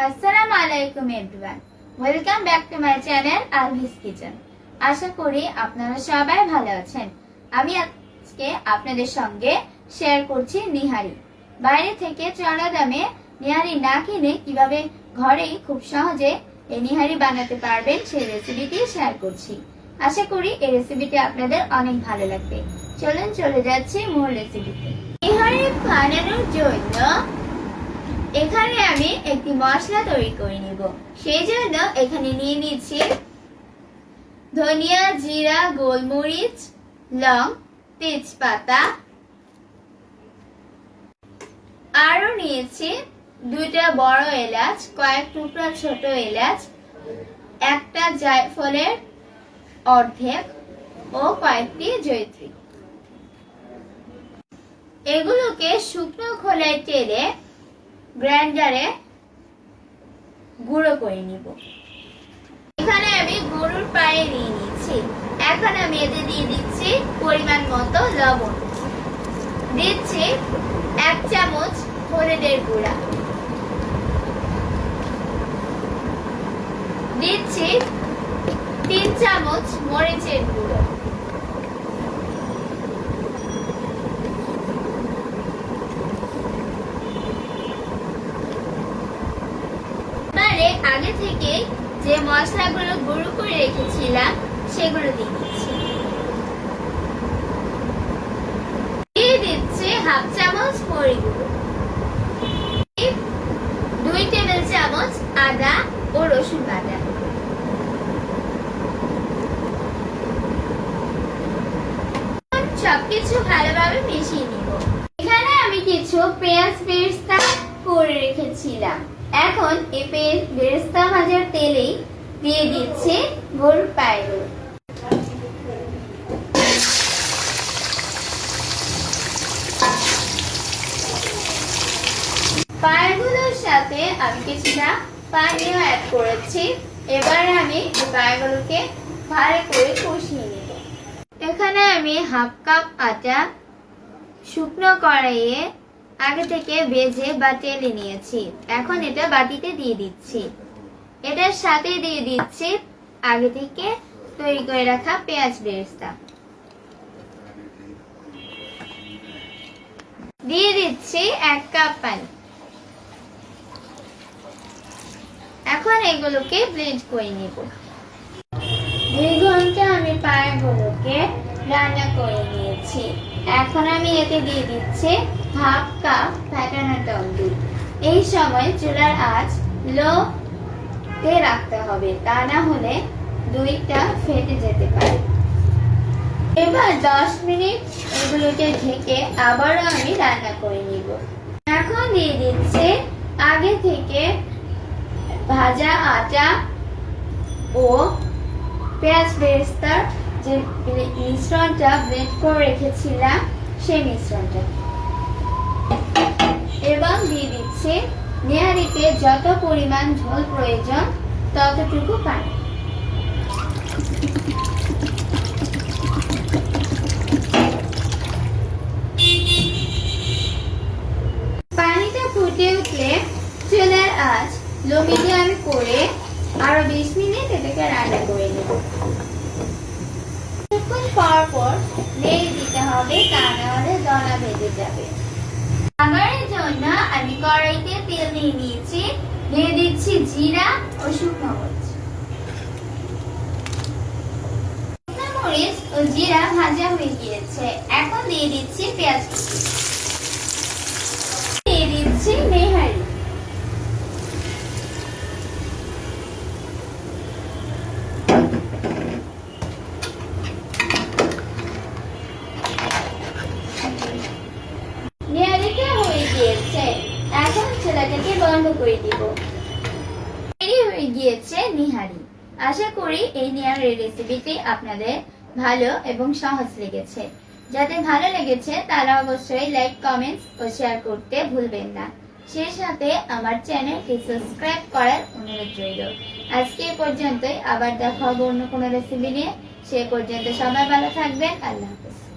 আসসালামু আলাইকুম everyone, welcome back to my channel Alvis kitchen. আশা করি আপনারা সবাই ভালো আছেন। আমি আজকে আপনাদের সঙ্গে শেয়ার করছি নিহারি। বাইরে থেকে চড়া দামে নিহারি না কিনে কিভাবে ঘরেই খুব সহজে এই নিহারি বানাতে পারবেন সেই রেসিপিটি শেয়ার করছি। আশা করি এই রেসিপিটি আপনাদের অনেক ভালো লাগবে। চলুন চলে যাচ্ছি মূল রেসিপিতে। নিহারি বানানোর জন্য এখানে আমি একটি মশলা তৈরি করে নিব। সেই জন্য এখানে নিয়ে নিচ্ছি ধনিয়া, জিরা, গোলমরিচ, লং, তেজপাতা, আরো নিয়েছি দুইটা বড় এলাচ, কয়েক টুকরা ছোট এলাচ, একটা জায়ফলের অর্ধেক ও কয়েকটি জয়িত্রী। এগুলোকে শুকনো খোলায় তেলে গ্রাইন্ডারে গুঁড়ো করে নিব। এখানে আমি গরুর পায়ে নিয়ে নিচ্ছি। এখন আমি এতে দিয়ে দিচ্ছি পরিমাণ মতো লবণ, দিচ্ছি 1 চামচ হলুদের গুঁড়া, দিচ্ছি 3 চামচ মরিচের গুঁড়ো, আগে থেকে যে মশলাগুলো গুঁড়ো করে রেখেছিলাম সেগুলো দিয়ে দিচ্ছি। দিয়ে দিচ্ছি 1/2 চামচ মরিচ গুঁড়ো, 2 টেবিল চামচ আদা ও রসুন বাটা, সবকিছু ভালোভাবে মিশিয়ে নিব। এখানে আমি কিছু পেঁয়াজ বেরেস্তা করে রেখেছিলাম। এখন এই বেরেস্তা ভাজার তেলেই দিয়ে দিচ্ছি গরুর পায়েগুলো। পায়েগুলোর সাথে আমি কিছুটা পানিও অ্যাড করেছি। এবার আমি এই পায়েগুলোকে ভালো করে কষিয়ে নেব। এখানে আমি 1/2 কাপ আটা শুকনো কড়াইয়ে আগে থেকে ভেজে বা তেলে নিয়েছি। এখন এটা বাটিতে দিয়ে দিচ্ছি। এটার সাথে দিয়ে দিচ্ছি আগে থেকে তৈরি করে রাখা পেঁয়াজ বেরেস্তা, দিয়ে দিচ্ছি 1 কাপ পানি। এখন এগুলোকে ব্লেন্ড করে নেব। 2 ঘন্টা আমি পায়েগুলোকে রান্না করে নিয়েছি। এখন আমি এতে দিয়ে দিচ্ছি 1/2 কাপ ফ্যাটানো টক দই। এই সময় চুলার আঁচ লো তে রাখতে হবে, তা না হলে দইটা ফেটে যেতে পারে। এবার 10 মিনিট এগুলোকে ঢেকে আবারও আমি রান্না করে নিব। এখন দিয়ে দিচ্ছি আগে থেকে ভাজা আটা ও পেঁয়াজ বেরেস্তার যে মিশ্রণটা ব্লেন্ড করে রেখেছিলাম সেই মিশ্রণটা, এবং দিয়ে দিচ্ছি নিহারিতে যত পরিমাণ ঝোল প্রয়োজন ততটুকু পানি। পানিটা ফুটে উঠলে চুলার আঁচ লো মিডিয়াম করে আরো 20 মিনিট এটাকে রান্না করে নেব। কিছুক্ষণ পর পর নেড়ে দিতে হবে, তা না হলে দলা ভেজে যাবে। বাগারের জন্য আমি কড়াইতে তেল নিয়ে নিয়েছি। দিয়ে দিচ্ছি জিরা ও শুকনো মরিচ। শুকনো মরিচ ও জিরা ভাজা হয়ে গিয়েছে। এখন দিয়ে দিচ্ছি পেঁয়াজ কুচি, দিয়ে দিচ্ছি নেহারি, এখন চুলাটাকে বন্ধ করে দিব। তৈরি হয়ে গিয়েছে নিহারি। আশা করি এই নিহারির রেসিপিটি আপনাদের ভালো এবং সহজ লেগেছে। যাদের ভালো লেগেছে তারা অবশ্যই লাইক, কমেন্টস ও শেয়ার করতে ভুলবেন না। সেই সাথে আমার চ্যানেলটি সাবস্ক্রাইব করার অনুরোধ রইল। আজকে এই পর্যন্তই, আবার দেখা হবে অন্য কোনো রেসিপি নিয়ে। সে পর্যন্ত সবাই ভালো থাকবেন। আল্লাহ হাফেজ।